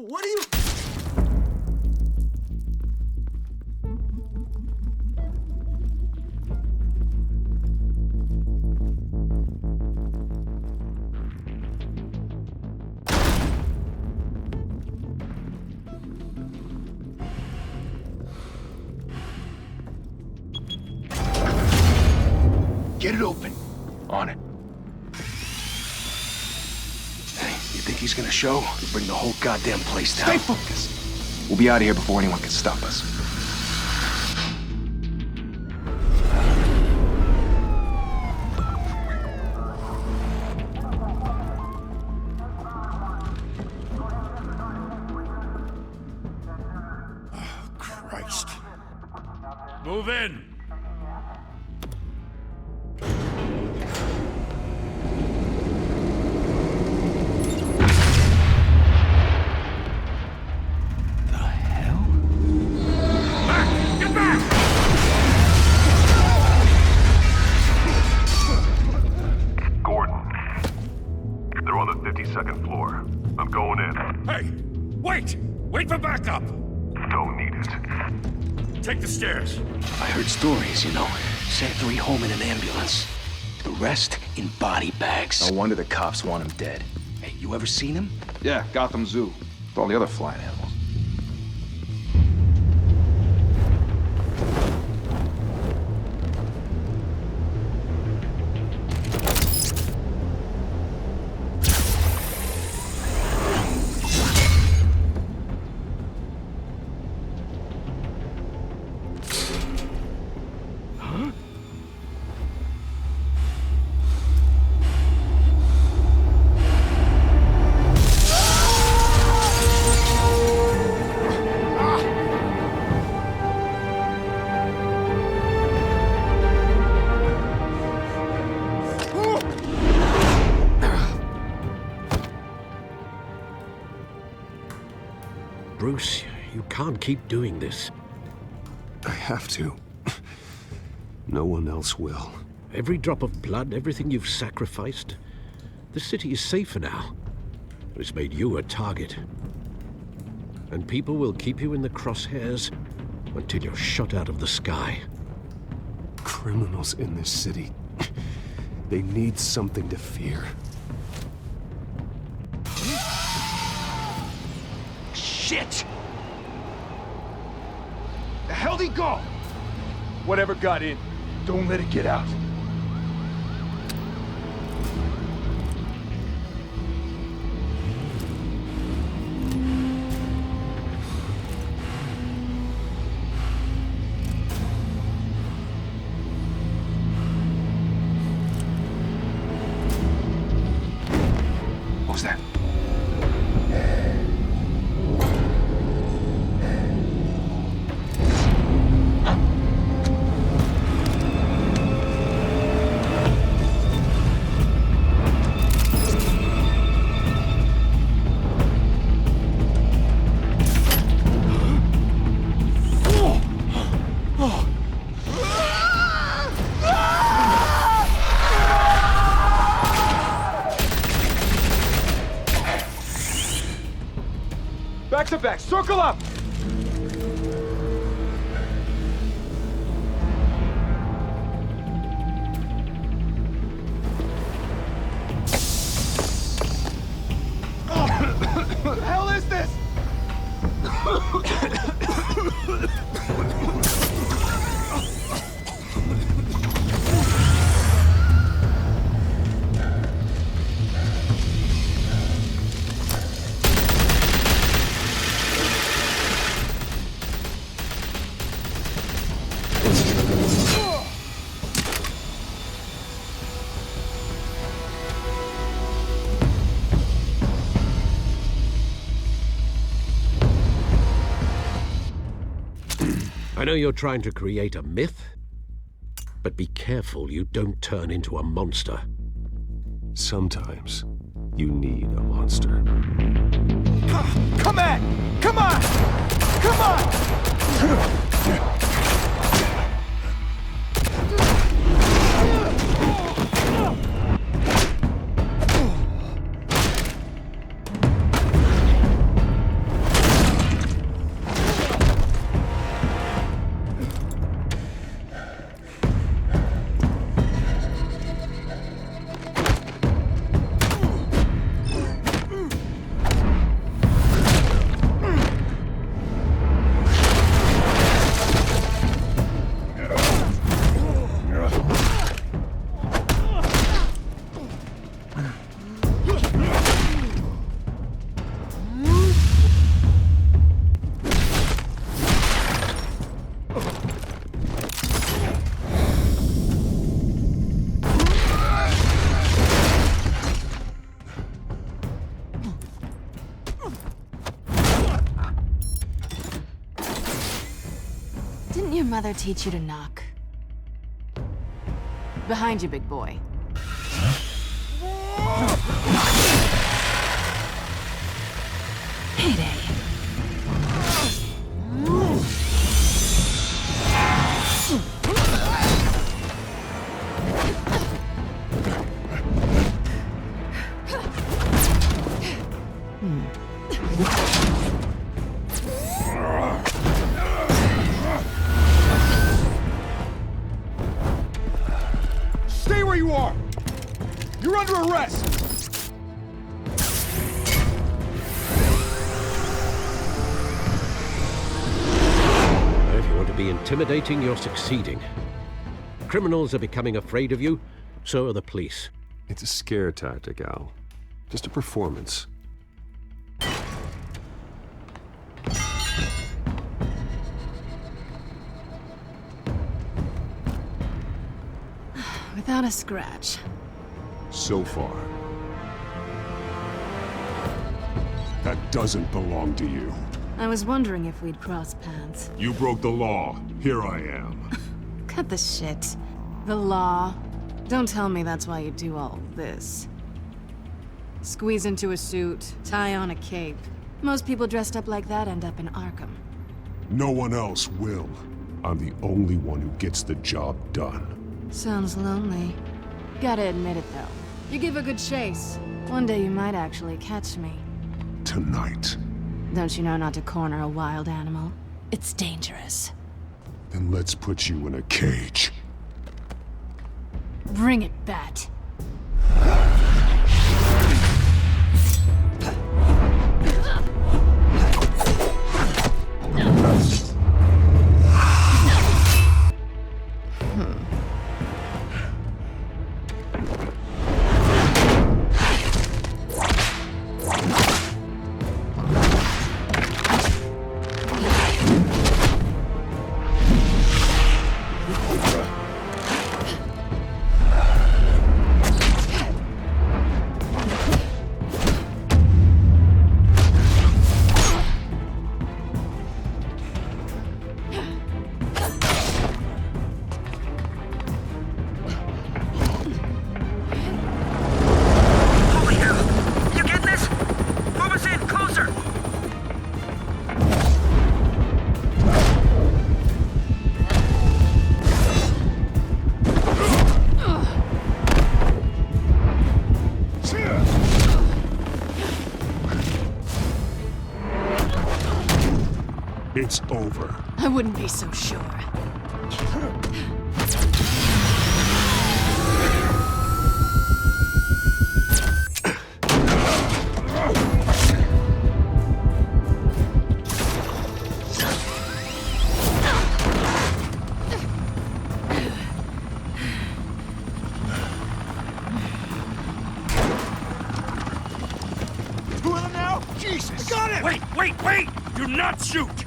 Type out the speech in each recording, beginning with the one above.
What are you... Get it open. On it. Hey, you think he's gonna show? We'll bring the whole goddamn place down. Stay focused. We'll be out of here before anyone can stop us. Oh, Christ. Move in! Second floor. I'm going in. Hey! Wait! Wait for backup! Don't need it. Take the stairs. I heard stories, you know. Sent 3 home in an ambulance. The rest in body bags. No wonder the cops want him dead. Hey, you ever seen him? Yeah, Gotham Zoo. With all the other flying animals. Bruce, you can't keep doing this. I have to. No one else will. Every drop of blood, everything you've sacrificed. The city is safer now. It's made you a target. And people will keep you in the crosshairs until you're shot out of the sky. Criminals in this city. They need something to fear. Shit! The hell'd he go? Whatever got in, don't let it get out. What was that? Back to back, circle up! What the hell is this? I know you're trying to create a myth, but be careful you don't turn into a monster. Sometimes you need a monster. Come on! Come on! Come on! Didn't your mother teach you to knock? Behind you, big boy. Payday. Stay where you are! You're under arrest! If you want to be intimidating, you're succeeding. Criminals are becoming afraid of you, so are the police. It's a scare tactic, Al. Just a performance. Without a scratch. So far. That doesn't belong to you. I was wondering if we'd cross paths. You broke the law. Here I am. Cut the shit. The law. Don't tell me that's why you do all this. Squeeze into a suit, tie on a cape. Most people dressed up like that end up in Arkham. No one else will. I'm the only one who gets the job done. Sounds lonely. Gotta admit it, though. You give a good chase. One day you might actually catch me. Tonight. Don't you know not to corner a wild animal? It's dangerous. Then let's put you in a cage. Bring it, Bat. It's over. I wouldn't be so sure. Who him now? Jesus! Got him! Wait! Do not shoot!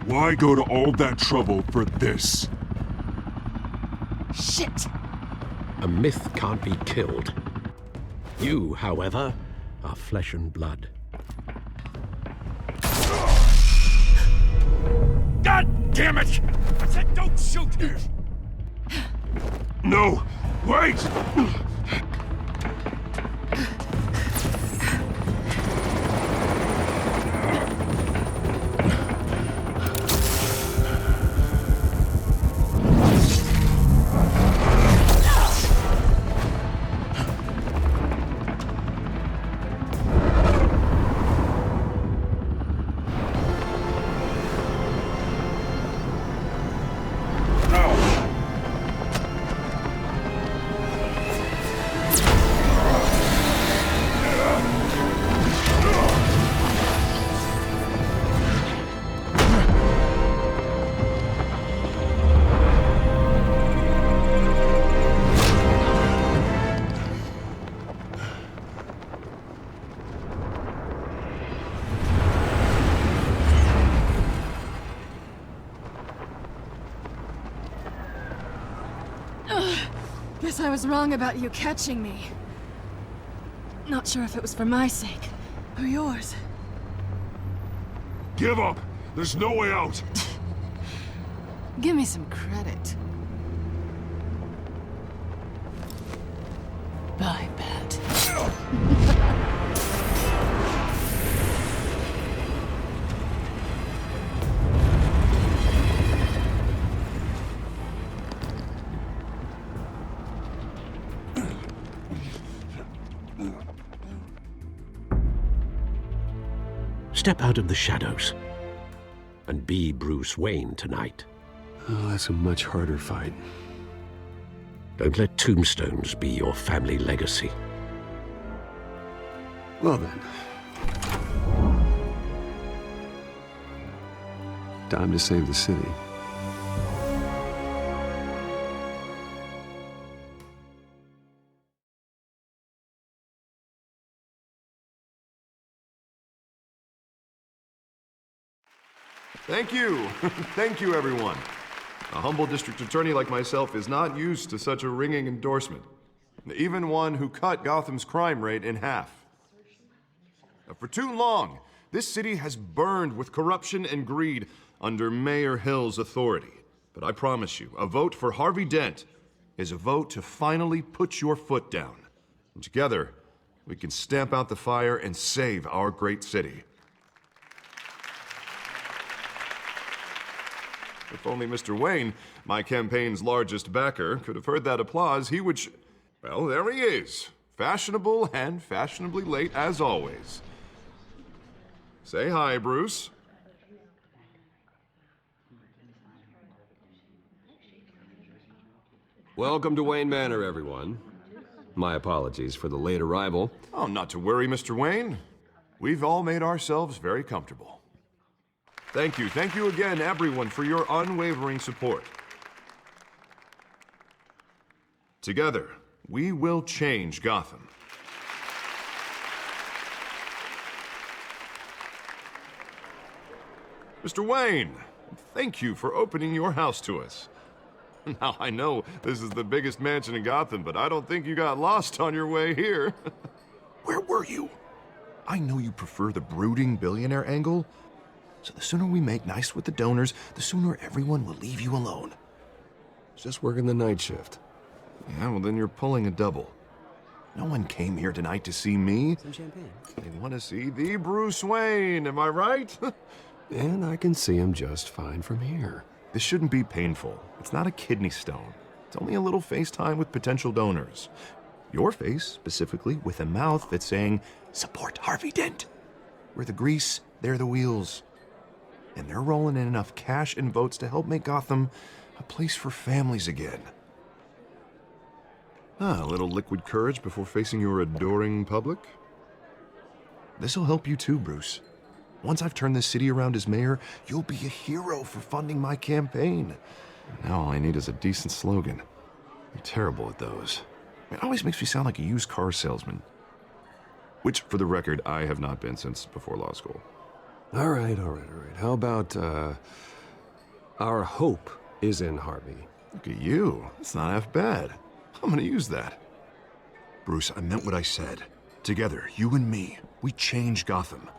Why go to all that trouble for this? Shit! A myth can't be killed. You, however, are flesh and blood. God damn it! I said don't shoot! No! Wait! Guess I was wrong about you catching me. Not sure if it was for my sake, or yours. Give up! There's no way out! Give me some credit. Bye, Pat. Step out of the shadows and be Bruce Wayne tonight. Oh, that's a much harder fight. Don't let tombstones be your family legacy. Well then. Time to save the city. Thank you. Thank you, everyone. A humble district attorney like myself is not used to such a ringing endorsement. Even one who cut Gotham's crime rate in half. For too long, this city has burned with corruption and greed under Mayor Hill's authority. But I promise you, a vote for Harvey Dent is a vote to finally put your foot down. And together, we can stamp out the fire and save our great city. If only Mr. Wayne, my campaign's largest backer, could have heard that applause, he would well, there he is. Fashionable and fashionably late as always. Say hi, Bruce. Welcome to Wayne Manor, everyone. My apologies for the late arrival. Oh, not to worry, Mr. Wayne. We've all made ourselves very comfortable. Thank you again, everyone, for your unwavering support. Together, we will change Gotham. Mr. Wayne, thank you for opening your house to us. Now, I know this is the biggest mansion in Gotham, but I don't think you got lost on your way here. Where were you? I know you prefer the brooding billionaire angle, so the sooner we make nice with the donors, the sooner everyone will leave you alone. Just working the night shift. Yeah, well, then you're pulling a double. No one came here tonight to see me. Some champagne. They want to see the Bruce Wayne, am I right? And I can see him just fine from here. This shouldn't be painful. It's not a kidney stone. It's only a little FaceTime with potential donors. Your face, specifically, with a mouth that's saying, support Harvey Dent. We're the grease, they're the wheels. And they're rolling in enough cash and votes to help make Gotham a place for families again. A little liquid courage before facing your adoring public. This'll help you too, Bruce. Once I've turned this city around as mayor, you'll be a hero for funding my campaign. Now all I need is a decent slogan. I'm terrible at those. It always makes me sound like a used car salesman. Which, for the record, I have not been since before law school. All right. How about, our hope is in Harvey? Look at you. That's not half bad. I'm gonna use that. Bruce, I meant what I said. Together, you and me, we change Gotham.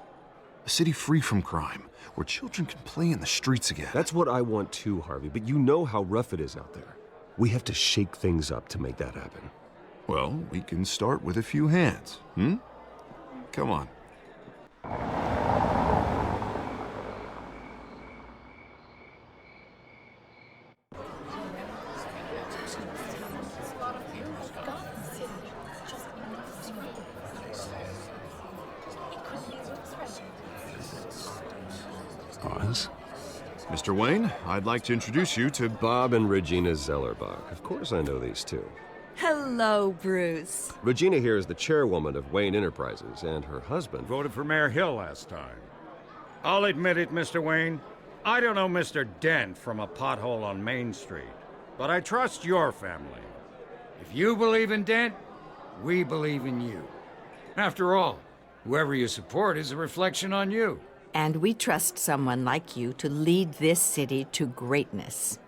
A city free from crime, where children can play in the streets again. That's what I want too, Harvey, but you know how rough it is out there. We have to shake things up to make that happen. Well, we can start with a few hands, Come on. Oz? Mr. Wayne, I'd like to introduce you to Bob and Regina Zellerbach. Of course I know these two. Hello, Bruce. Regina here is the chairwoman of Wayne Enterprises, and her husband... Voted for Mayor Hill last time. I'll admit it, Mr. Wayne. I don't know Mr. Dent from a pothole on Main Street, but I trust your family. If you believe in Dent, we believe in you. After all, whoever you support is a reflection on you. And we trust someone like you to lead this city to greatness.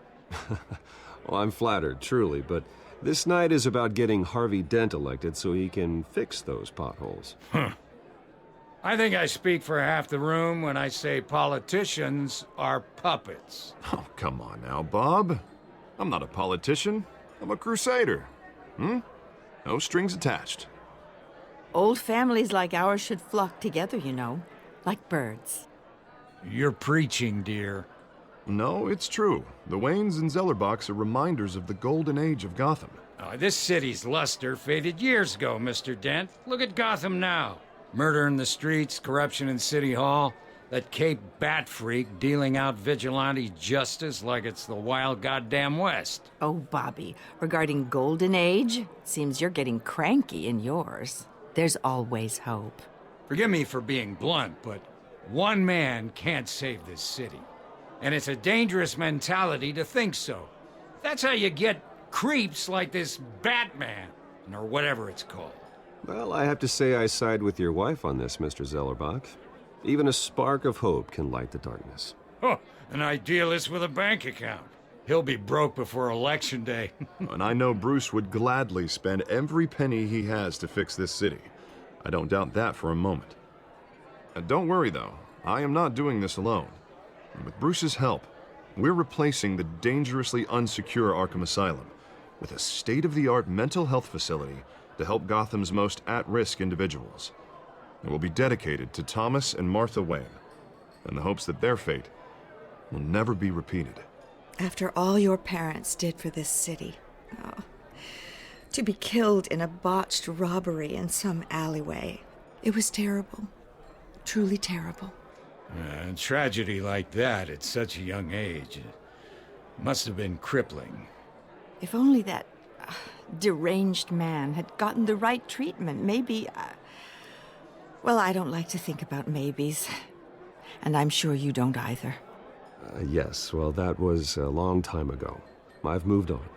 Well, I'm flattered, truly, but This night is about getting Harvey Dent elected so he can fix those potholes. I think I speak for half the room when I say politicians are puppets. Oh, come on now, Bob. I'm not a politician. I'm a crusader. No strings attached. Old families like ours should flock together, you know, like birds. You're preaching, dear. No, it's true. The Waynes and Zellerbachs are reminders of the golden age of Gotham. This city's luster faded years ago, Mr. Dent. Look at Gotham now. Murder in the streets, corruption in City Hall, that Cape Bat freak dealing out vigilante justice like it's the wild goddamn West. Oh, Bobby, regarding Golden Age, seems you're getting cranky in yours. There's always hope. Forgive me for being blunt, but one man can't save this city. And it's a dangerous mentality to think so. That's how you get creeps like this Batman, or whatever it's called. Well, I have to say I side with your wife on this, Mr. Zellerbach. Even a spark of hope can light the darkness. Oh, an idealist with a bank account. He'll be broke before Election Day. And I know Bruce would gladly spend every penny he has to fix this city. I don't doubt that for a moment. Don't worry, though. I am not doing this alone. And with Bruce's help, we're replacing the dangerously unsecure Arkham Asylum with a state-of-the-art mental health facility to help Gotham's most at-risk individuals. It will be dedicated to Thomas and Martha Wayne, in the hopes that their fate will never be repeated. After all your parents did for this city, to be killed in a botched robbery in some alleyway, it was terrible. Truly terrible. A tragedy like that at such a young age must have been crippling. If only that deranged man had gotten the right treatment, maybe... Well, I don't like to think about maybes. And I'm sure you don't either. Yes, well, that was a long time ago. I've moved on.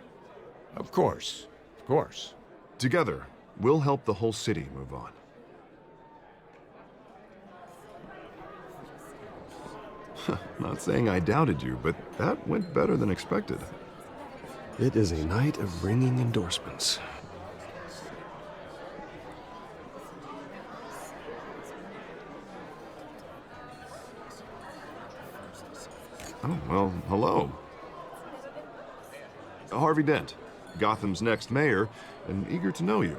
Of course. Of course. Together, we'll help the whole city move on. Not saying I doubted you, but that went better than expected. It is a night of ringing endorsements. Oh, well, hello. Harvey Dent, Gotham's next mayor, and eager to know you.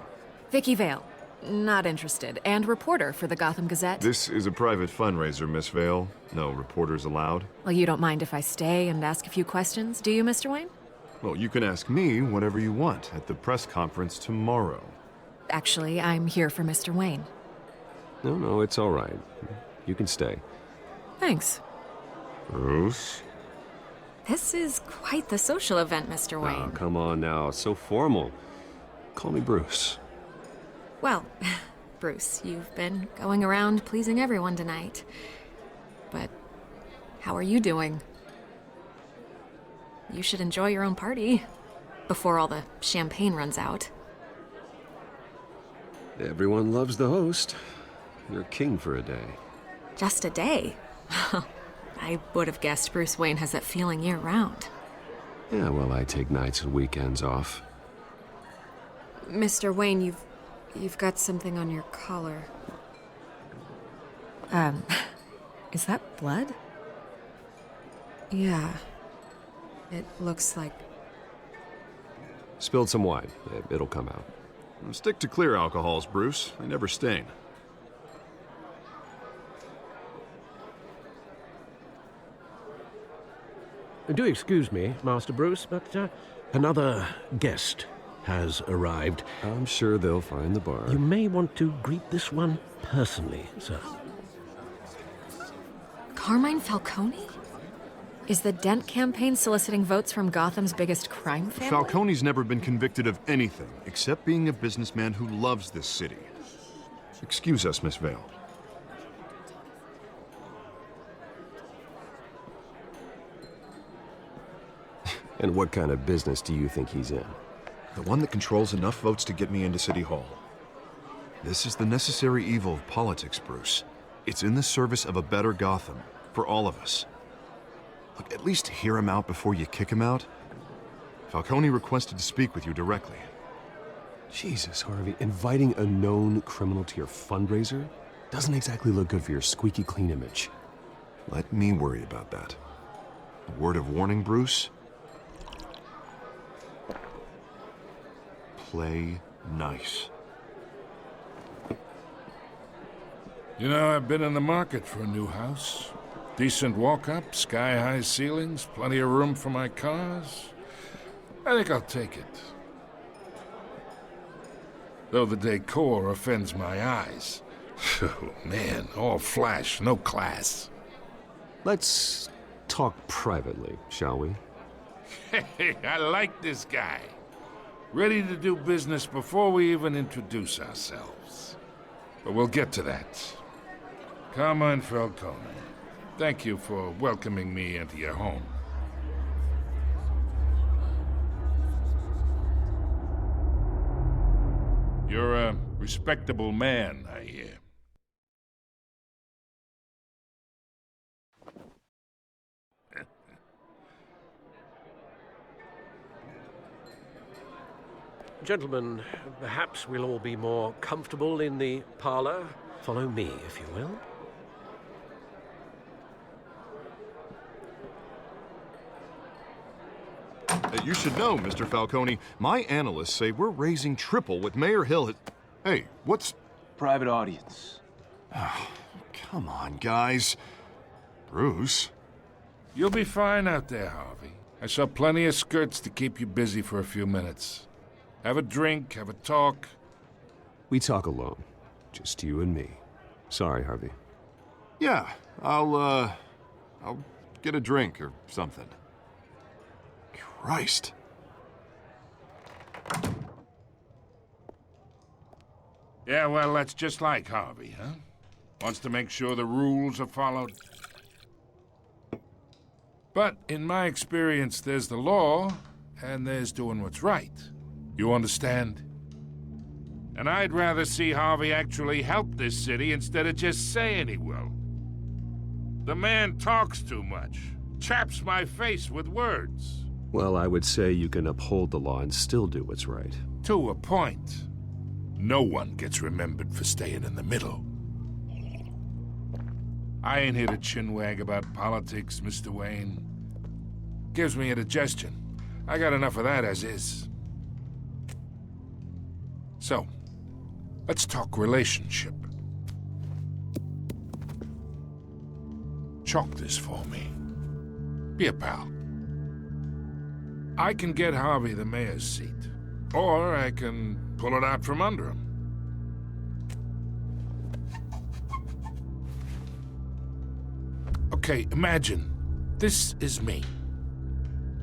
Vicky Vale. Not interested. And reporter for the Gotham Gazette. This is a private fundraiser, Miss Vale. No reporters allowed. Well, you don't mind if I stay and ask a few questions, do you, Mr. Wayne? Well, you can ask me whatever you want at the press conference tomorrow. Actually, I'm here for Mr. Wayne. No, it's all right. You can stay. Thanks. Bruce? This is quite the social event, Mr. Wayne. Oh, come on now. It's so formal. Call me Bruce. Well, Bruce, you've been going around pleasing everyone tonight. But how are you doing? You should enjoy your own party before all the champagne runs out. Everyone loves the host. You're king for a day. Just a day? I would have guessed Bruce Wayne has that feeling year-round. Yeah, well, I take nights and weekends off. Mr. Wayne, you've got something on your collar. Is that blood? Yeah. It looks like... Spilled some wine. It'll come out. Stick to clear alcohols, Bruce. They never stain. Do excuse me, Master Bruce, but another guest has arrived. I'm sure they'll find the bar. You may want to greet this one personally, sir. Carmine Falcone? Is the Dent campaign soliciting votes from Gotham's biggest crime family? Falcone's never been convicted of anything except being a businessman who loves this city. Excuse us, Miss Vale. And what kind of business do you think he's in? The one that controls enough votes to get me into City Hall. This is the necessary evil of politics, Bruce. It's in the service of a better Gotham, for all of us. Look, at least hear him out before you kick him out. Falcone requested to speak with you directly. Jesus, Harvey, inviting a known criminal to your fundraiser doesn't exactly look good for your squeaky clean image. Let me worry about that. A word of warning, Bruce? Play nice. You know, I've been in the market for a new house. Decent walk-up, sky-high ceilings, plenty of room for my cars. I think I'll take it. Though the decor offends my eyes. Oh, man, all flash, no class. Let's talk privately, shall we? Hey, I like this guy. Ready to do business before we even introduce ourselves. But we'll get to that. Carmine Falcone, thank you for welcoming me into your home. You're a respectable man, I hear. Gentlemen, perhaps we'll all be more comfortable in the parlor. Follow me, if you will. You should know, Mr. Falcone, my analysts say we're raising triple what Mayor Hill has... Hey, what's... Private audience. Oh, come on, guys. Bruce? You'll be fine out there, Harvey. I saw plenty of skirts to keep you busy for a few minutes. Have a drink, have a talk. We talk alone. Just you and me. Sorry, Harvey. Yeah, I'll get a drink or something. Christ. Yeah, well, that's just like Harvey, huh? Wants to make sure the rules are followed. But in my experience, there's the law, and there's doing what's right. You understand? And I'd rather see Harvey actually help this city instead of just saying he will. The man talks too much, chaps my face with words. Well, I would say you can uphold the law and still do what's right. To a point. No one gets remembered for staying in the middle. I ain't here to chinwag about politics, Mr. Wayne. Gives me indigestion. I got enough of that as is. So, let's talk relationship. Chalk this for me. Be a pal. I can get Harvey the mayor's seat, or I can pull it out from under him. Okay, imagine this is me,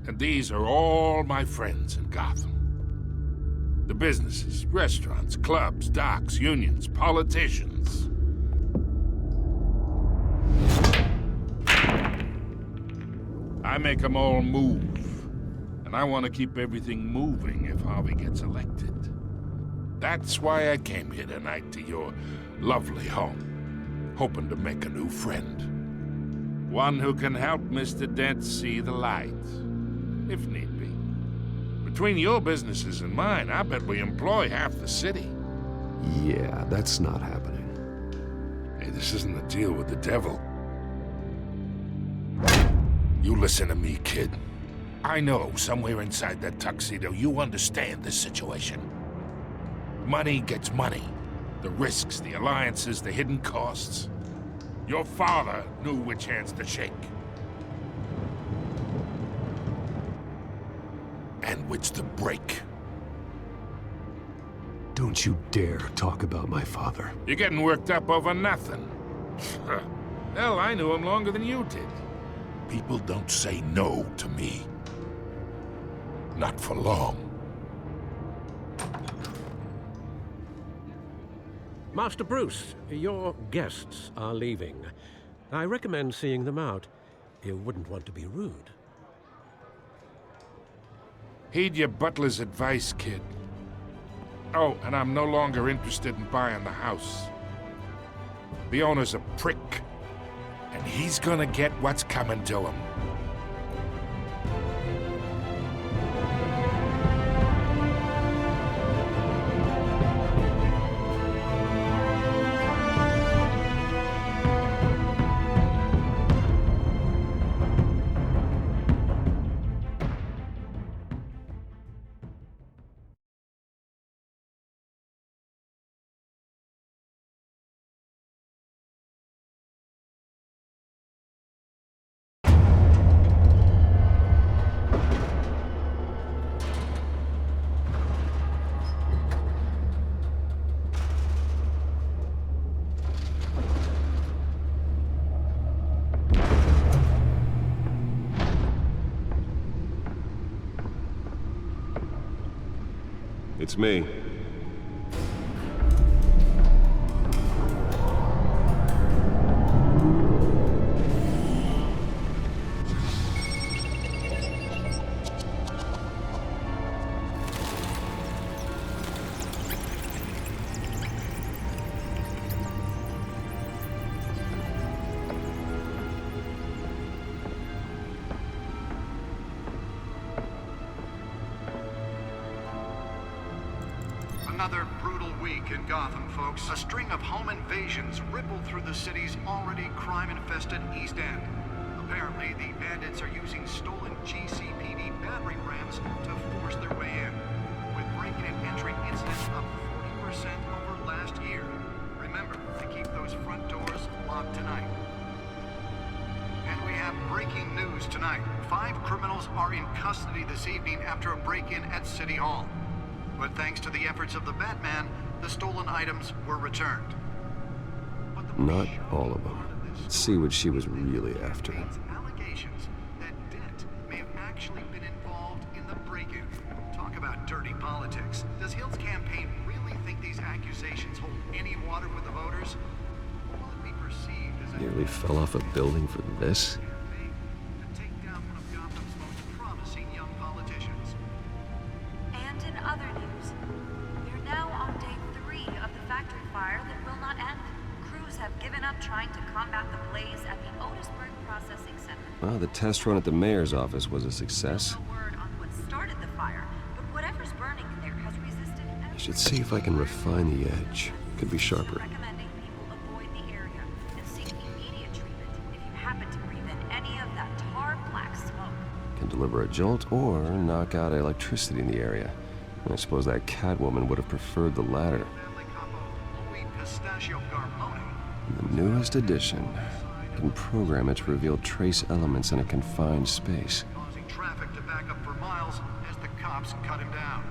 and these are all my friends in Gotham. The businesses, restaurants, clubs, docks, unions, politicians. I make them all move. And I want to keep everything moving if Harvey gets elected. That's why I came here tonight to your lovely home, hoping to make a new friend. One who can help Mr. Dent see the light, if need be. Between your businesses and mine, I bet we employ half the city. Yeah, that's not happening. Hey, this isn't a deal with the devil. You listen to me, kid. I know somewhere inside that tuxedo you understand this situation. Money gets money. The risks, the alliances, the hidden costs. Your father knew which hands to shake. And which to break. Don't you dare talk about my father. You're getting worked up over nothing. Hell, I knew him longer than you did. People don't say no to me. Not for long. Master Bruce, your guests are leaving. I recommend seeing them out. You wouldn't want to be rude. Heed your butler's advice, kid. Oh, and I'm no longer interested in buying the house. The owner's a prick, and he's gonna get what's coming to him. It's me. Another brutal week in Gotham, folks. A string of home invasions rippled through the city's already crime-infested East End. Apparently, the bandits are using stolen GCPD battering rams to force their way in, with break-in and entry incidents up 40% over last year. Remember to keep those front doors locked tonight. And we have breaking news tonight. 5 criminals are in custody this evening after a break-in at City Hall. But thanks to the efforts of the Batman, the stolen items were returned. Not all of them. Let's see what she was really after. Allegations that Dent may have actually been involved in the break-in. Talk about dirty politics. Does Hill's campaign really think these accusations hold any water with the voters? Or will it be perceived as a... Nearly fell off a building for this? to take down one of Gotham's most promising young politicians? And in other news, we're now on day 3 of the factory fire that will not end. Crews have given up trying to combat the blaze at the Otisburg Processing Center. Well, the test run at the mayor's office was a success. No word on what started the fire, but whatever's burning in there has resisted I should see if I can refine the edge. Could be sharper. recommending people avoid the area and seek immediate treatment if you happen to breathe in any of that tar black smoke. Can deliver a jolt or knock out electricity in the area. I suppose that Catwoman would have preferred the latter. Pistachio Garmoni. The newest edition can program it to reveal trace elements in a confined space. Causing traffic to back up for miles as the cops cut him down.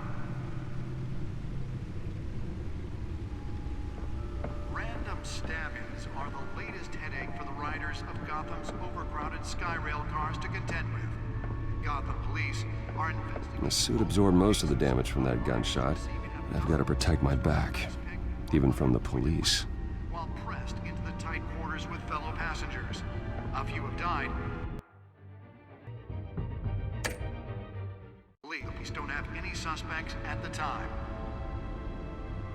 Random stabbings are the latest headache for the riders of Gotham's overcrowded Skyrail cars to contend with. Gotham police are investigating... The suit absorbed most of the damage from that gunshot. I've got to protect my back, even from the police. While pressed into the tight quarters with fellow passengers. A few have died. Police don't have any suspects at the time.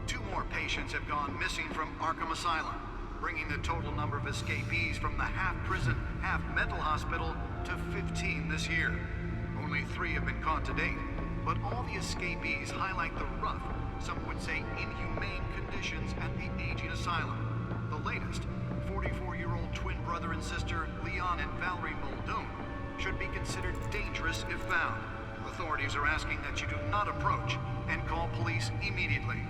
2 more patients have gone missing from Arkham Asylum, bringing the total number of escapees from the half-prison, half-mental hospital to 15 this year. Only 3 have been caught to date, but all the escapees highlight the rough, some would say inhumane conditions at the aging asylum. The latest, 44-year-old twin brother and sister Leon and Valerie Muldoon, should be considered dangerous if found. Authorities are asking that you do not approach and call police immediately.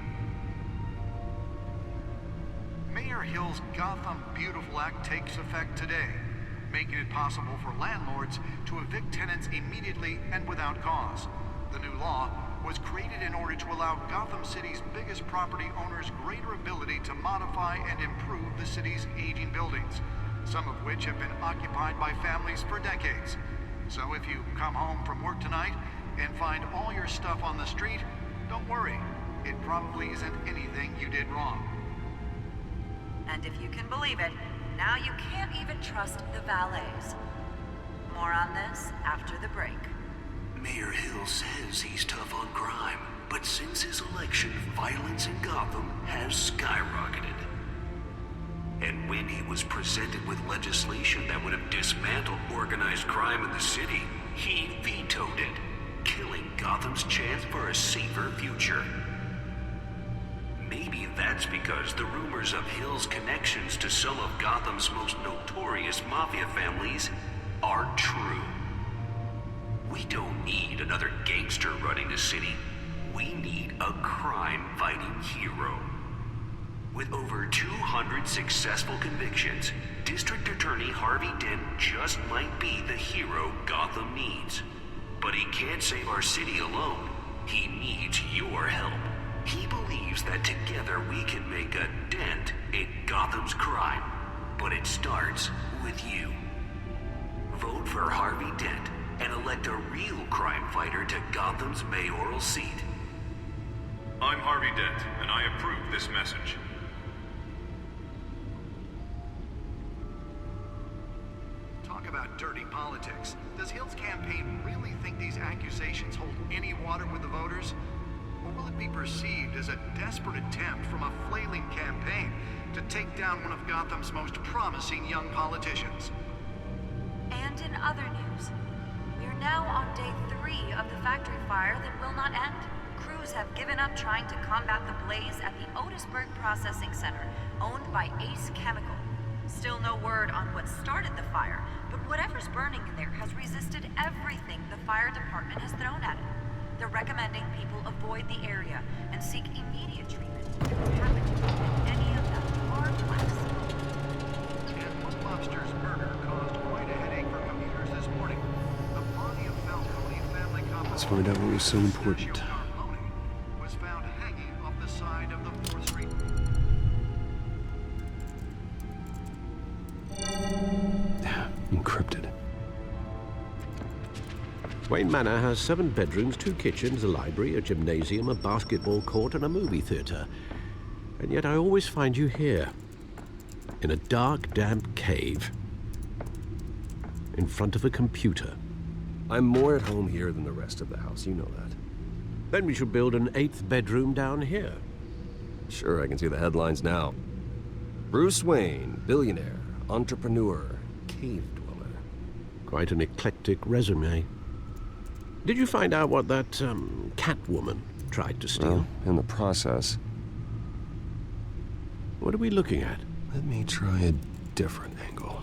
Mayor Hill's Gotham Beautiful Act takes effect today, making it possible for landlords to evict tenants immediately and without cause. The new law was created in order to allow Gotham City's biggest property owners greater ability to modify and improve the city's aging buildings, some of which have been occupied by families for decades. So if you come home from work tonight and find all your stuff on the street, don't worry. It probably isn't anything you did wrong. And if you can believe it, now you can't even trust the valets. More on this after the break. Mayor Hill says he's tough on crime, but since his election, violence in Gotham has skyrocketed. And when he was presented with legislation that would have dismantled organized crime in the city, he vetoed it, killing Gotham's chance for a safer future. Maybe that's because the rumors of Hill's connections to some of Gotham's most notorious mafia families aren't true. We don't need another gangster running the city. We need a crime-fighting hero. With over 200 successful convictions, District Attorney Harvey Dent just might be the hero Gotham needs. But he can't save our city alone. He needs your help. He believes that together we can make a dent in Gotham's crime. But it starts with you. Vote for Harvey Dent and elect a real crime fighter to Gotham's mayoral seat. I'm Harvey Dent, and I approve this message. Talk about dirty politics. Does Hill's campaign really think these accusations hold any water with the voters? Or will it be perceived as a desperate attempt from a flailing campaign to take down one of Gotham's most promising young politicians? And in other news, we're now on day 3 of the factory fire that will not end. Crews have given up trying to combat the blaze at the Otisburg Processing Center, owned by Ace Chemical. Still no word on what started the fire, but whatever's burning in there has resisted everything the fire department has thrown at it. They're recommending people avoid the area and seek immediate treatment if you happen to be in any of that hard wax. And one lobster's murder caused quite a headache for commuters this morning. The body of Falcone family couple... Let's find out what was so important. ...was found hanging off the side of the 4th Street. Encrypted. Wayne Manor has 7 bedrooms, 2 kitchens, a library, a gymnasium, a basketball court, and a movie theater. And yet I always find you here, in a dark, damp cave, in front of a computer. I'm more at home here than the rest of the house, you know that. Then we should build an 8th bedroom down here. Sure, I can see the headlines now. Bruce Wayne, billionaire, entrepreneur, cave dweller. Quite an eclectic resume. Did you find out what that, Catwoman tried to steal? Well, in the process. What are we looking at? Let me try a different angle.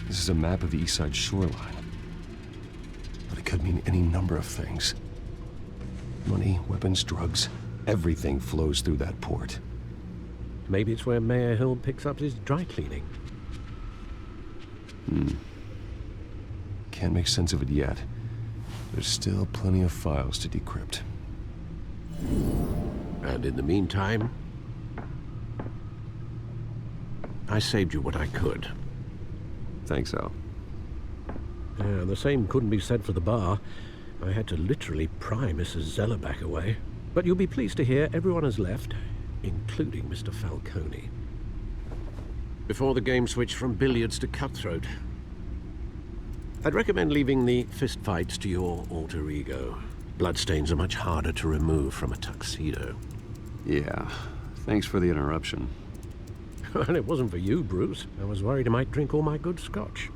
This is a map of the East Side shoreline. But it could mean any number of things. Money, weapons, drugs, everything flows through that port. Maybe it's where Mayor Hill picks up his dry cleaning. Can't make sense of it yet. There's still plenty of files to decrypt. And in the meantime, I saved you what I could. Thanks, Al. Yeah, the same couldn't be said for the bar. I had to literally pry Mrs. Zeller back away. But you'll be pleased to hear everyone has left, including Mr. Falcone. Before the game switched from billiards to cutthroat. I'd recommend leaving the fistfights to your alter ego. Bloodstains are much harder to remove from a tuxedo. Yeah, thanks for the interruption. Well, it wasn't for you, Bruce. I was worried I might drink all my good scotch.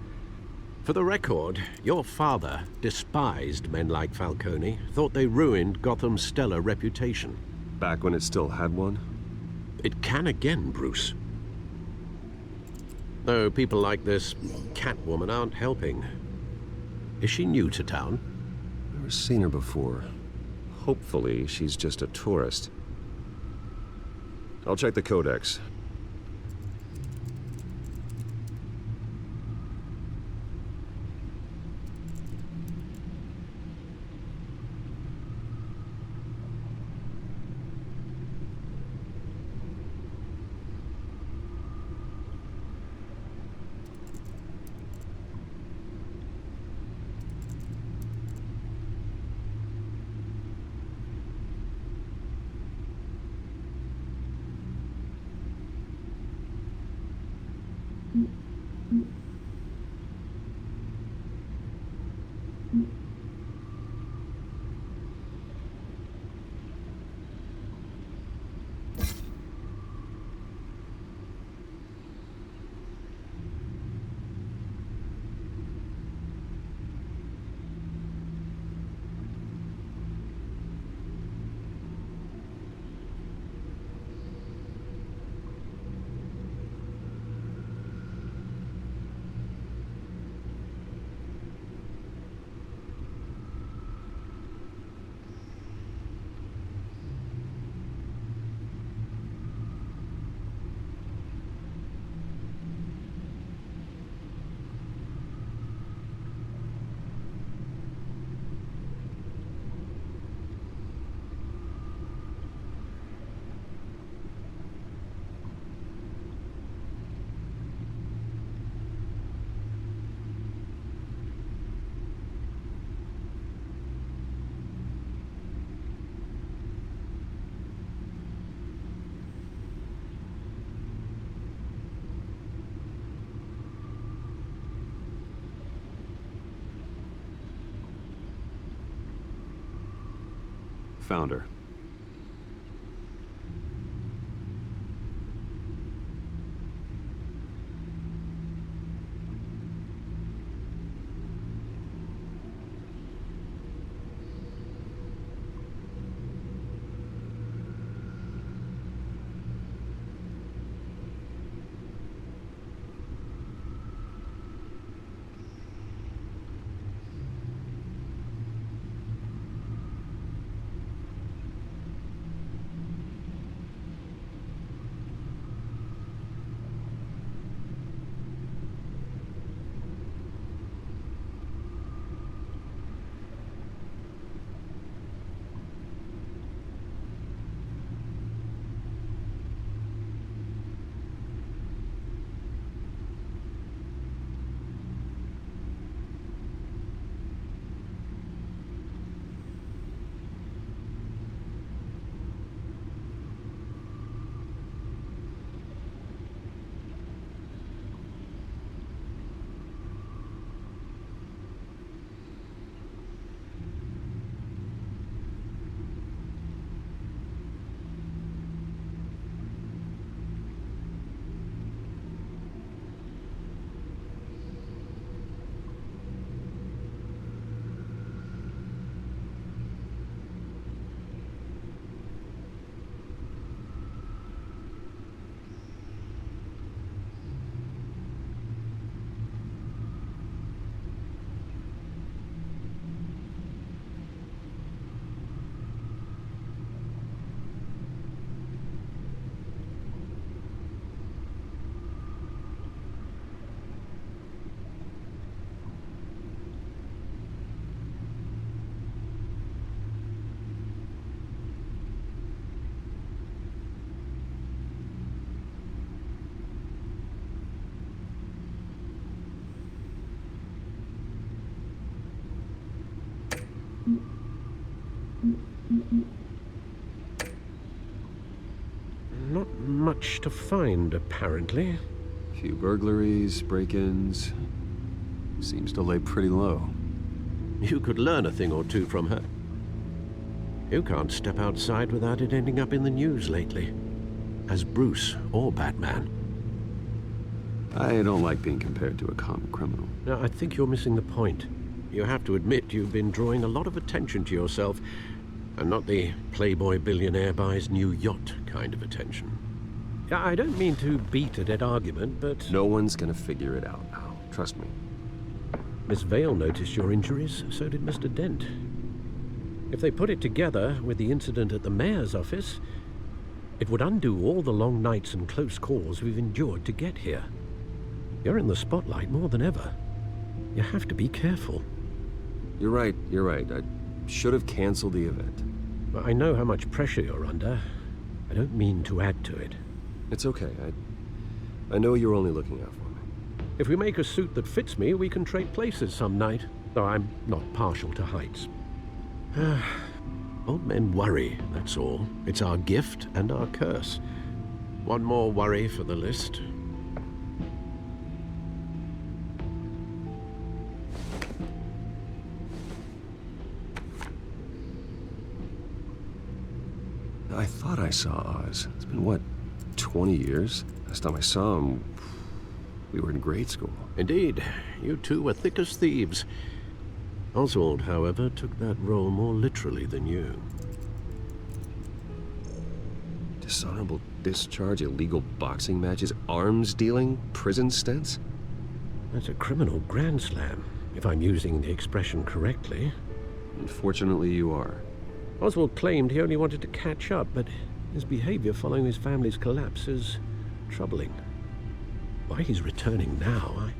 For the record, your father despised men like Falcone, thought they ruined Gotham's stellar reputation. Back when it still had one? It can again, Bruce. Though people like this Catwoman aren't helping. Is she new to town? Never seen her before. Hopefully, she's just a tourist. I'll check the codex. found her. Not much to find, apparently. Few burglaries, break-ins. Seems to lay pretty low. You could learn a thing or two from her. You can't step outside without it ending up in the news lately. As Bruce or Batman. I don't like being compared to a common criminal. Now, I think you're missing the point. You have to admit you've been drawing a lot of attention to yourself, and not the playboy billionaire buys new yacht kind of attention. I don't mean to beat a dead argument, but... No one's gonna figure it out now. Trust me. Miss Vale noticed your injuries, so did Mr. Dent. If they put it together with the incident at the mayor's office, it would undo all the long nights and close calls we've endured to get here. You're in the spotlight more than ever. You have to be careful. You're right. I should have canceled the event. But I know how much pressure you're under. I don't mean to add to it. It's okay. I know you're only looking out for me. If we make a suit that fits me, we can trade places some night. Though I'm not partial to heights. Old men worry, that's all. It's our gift and our curse. One more worry for the list. I thought I saw Oz. It's been, what, 20 years? Last time I saw him, we were in grade school. Indeed. You two were thick as thieves. Oswald, however, took that role more literally than you. Dishonorable discharge, illegal boxing matches, arms dealing, prison stints? That's a criminal grand slam, if I'm using the expression correctly. Unfortunately, you are. Oswald claimed he only wanted to catch up, but his behavior following his family's collapse is troubling. Why he's returning now, I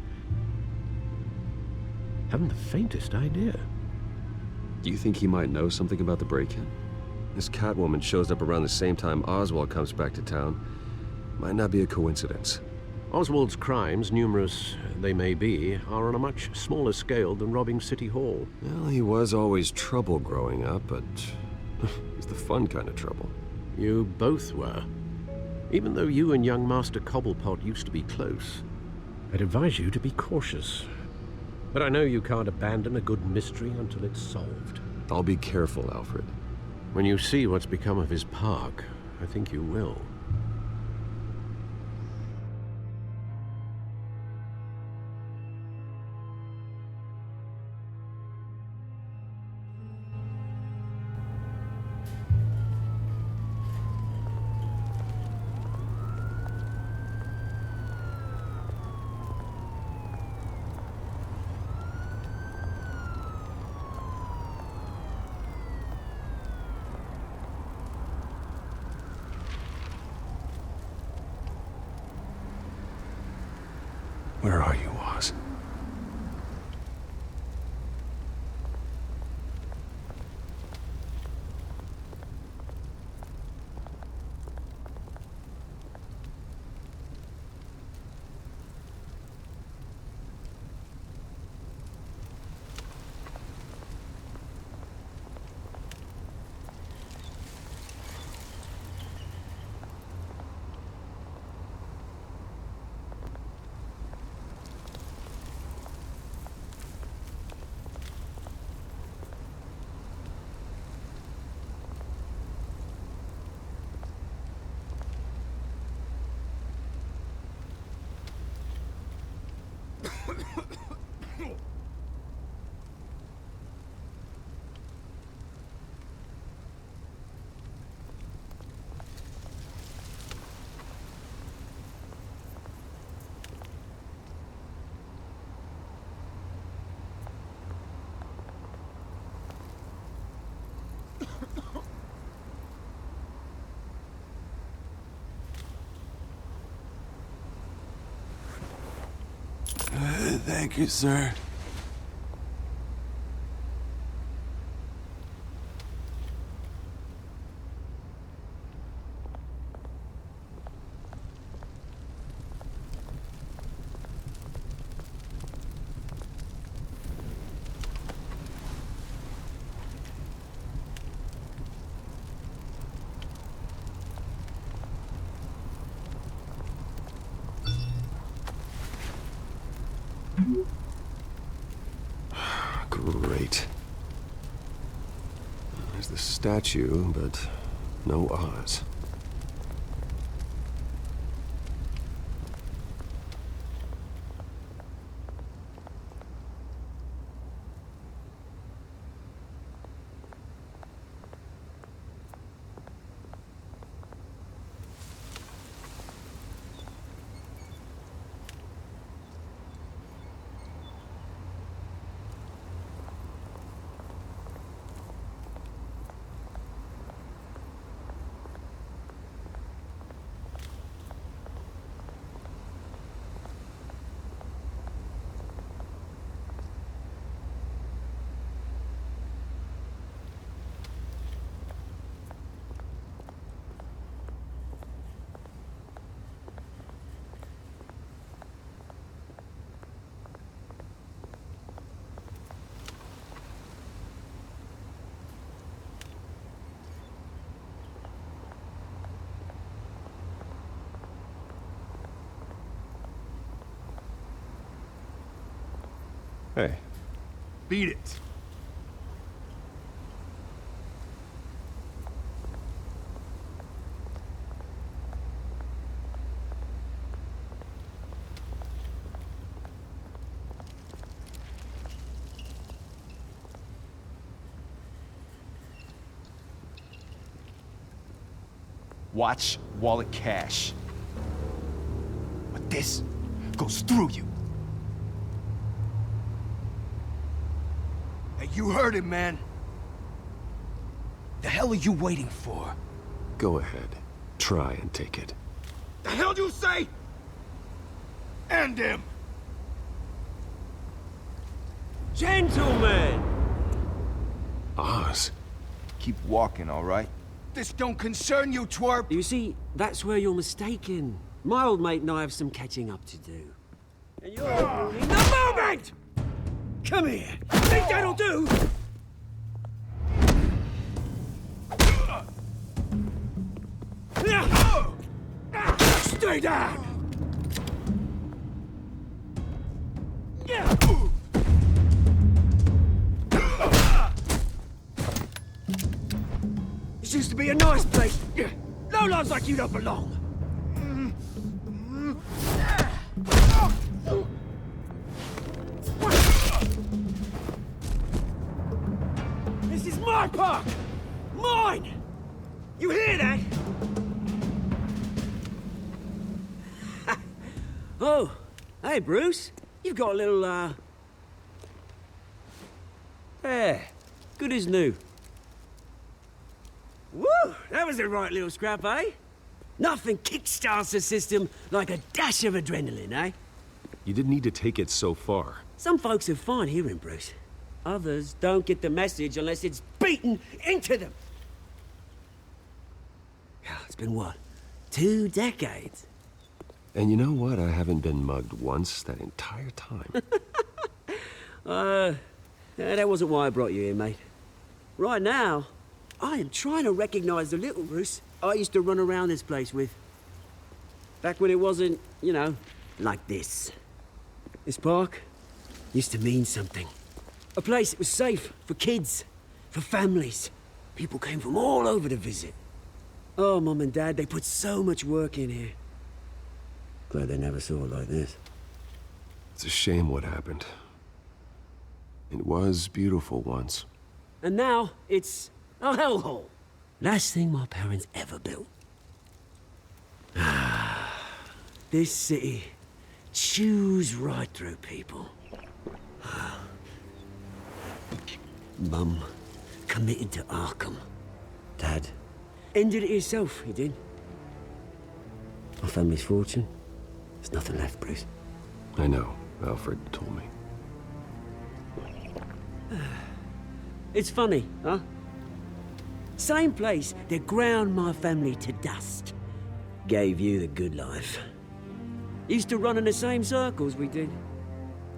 haven't the faintest idea. Do you think he might know something about the break-in? This Catwoman shows up around the same time Oswald comes back to town. Might not be a coincidence. Oswald's crimes, numerous they may be, are on a much smaller scale than robbing City Hall. Well, he was always trouble growing up, but he's the fun kind of trouble. You both were. Even though you and young Master Cobblepot used to be close, I'd advise you to be cautious. But I know you can't abandon a good mystery until it's solved. I'll be careful, Alfred. When you see what's become of his park, I think you will. Where are you, Oz? Thank you, sir. Great. There's the statue, but no Oz. Hey. Beat it. Watch wallet cash. But this goes through you. Hey, you heard it, man. The hell are you waiting for? Go ahead. Try and take it. The hell do you say? End him! Gentlemen! Oz. Keep walking, all right? This don't concern you, twerp! You see, that's where you're mistaken. My old mate and I have some catching up to do. And you're ruining the moment! Come here! Think that'll do? Stay down! be a nice place. No lives like you don't belong. This is my park! Mine! You hear that? Oh, hey, Bruce. You've got a little, There. Good as new. Woo! That was a right little scrap, eh? Nothing kickstarts the system like a dash of adrenaline, eh? You didn't need to take it so far. Some folks are fine hearing, Bruce. Others don't get the message unless it's beaten into them. It's been what? 2 decades? And you know what? I haven't been mugged once that entire time. That wasn't why I brought you here, mate. Right now, I am trying to recognize the little Bruce I used to run around this place with. Back when it wasn't, you know, like this. This park used to mean something. A place that was safe for kids, for families. People came from all over to visit. Oh, Mum and Dad, they put so much work in here. Glad they never saw it like this. It's a shame what happened. It was beautiful once. And now, it's a hellhole. Last thing my parents ever built. This city chews right through people. Mum committed to Arkham. Dad ended it himself, he did. My family's fortune. There's nothing left, Bruce. I know. Alfred told me. It's funny, huh? Same place that ground my family to dust. Gave you the good life. Used to run in the same circles we did.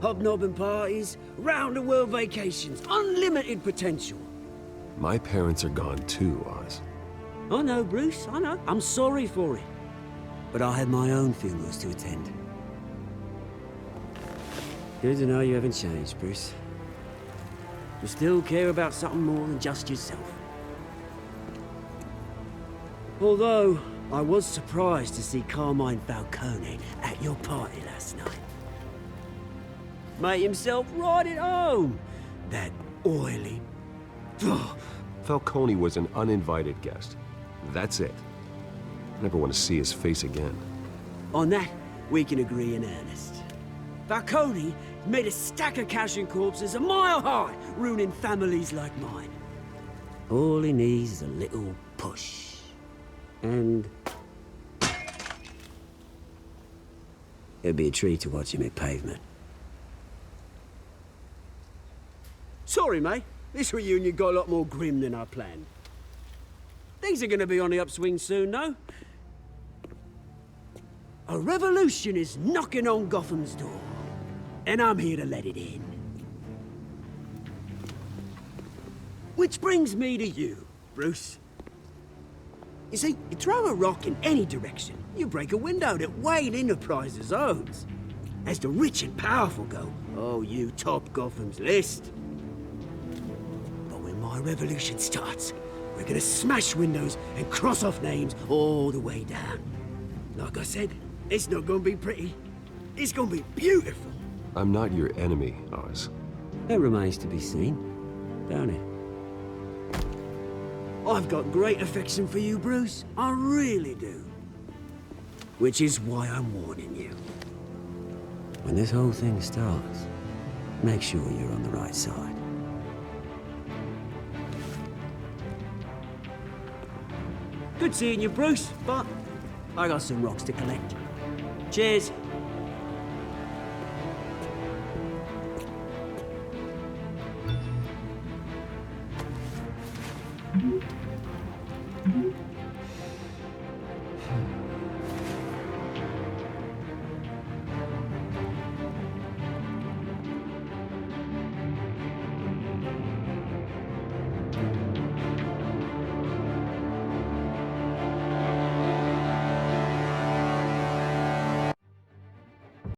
Hobnobbing parties, round-the-world vacations, unlimited potential. My parents are gone too, Oz. I know, Bruce, I know. I'm sorry for it. But I had my own funerals to attend. Good to know you haven't changed, Bruce. You still care about something more than just yourself. Although, I was surprised to see Carmine Falcone at your party last night. Made himself right at home. That oily... Falcone was an uninvited guest. That's it. Never want to see his face again. On that, we can agree in earnest. Falcone made a stack of cash and corpses a mile high, ruining families like mine. All he needs is a little push. And... it'd be a treat to watch him hit pavement. Sorry, mate. This reunion got a lot more grim than I planned. Things are gonna be on the upswing soon, though. A revolution is knocking on Gotham's door. And I'm here to let it in. Which brings me to you, Bruce. You see, you throw a rock in any direction, you break a window that Wayne Enterprises owns. As the rich and powerful go, oh, you top Gotham's list. But when my revolution starts, we're gonna smash windows and cross off names all the way down. Like I said, it's not gonna be pretty. It's gonna be beautiful. I'm not your enemy, Oz. That remains to be seen, don't it? I've got great affection for you, Bruce. I really do. Which is why I'm warning you. When this whole thing starts, make sure you're on the right side. Good seeing you, Bruce, but I got some rocks to collect. Cheers.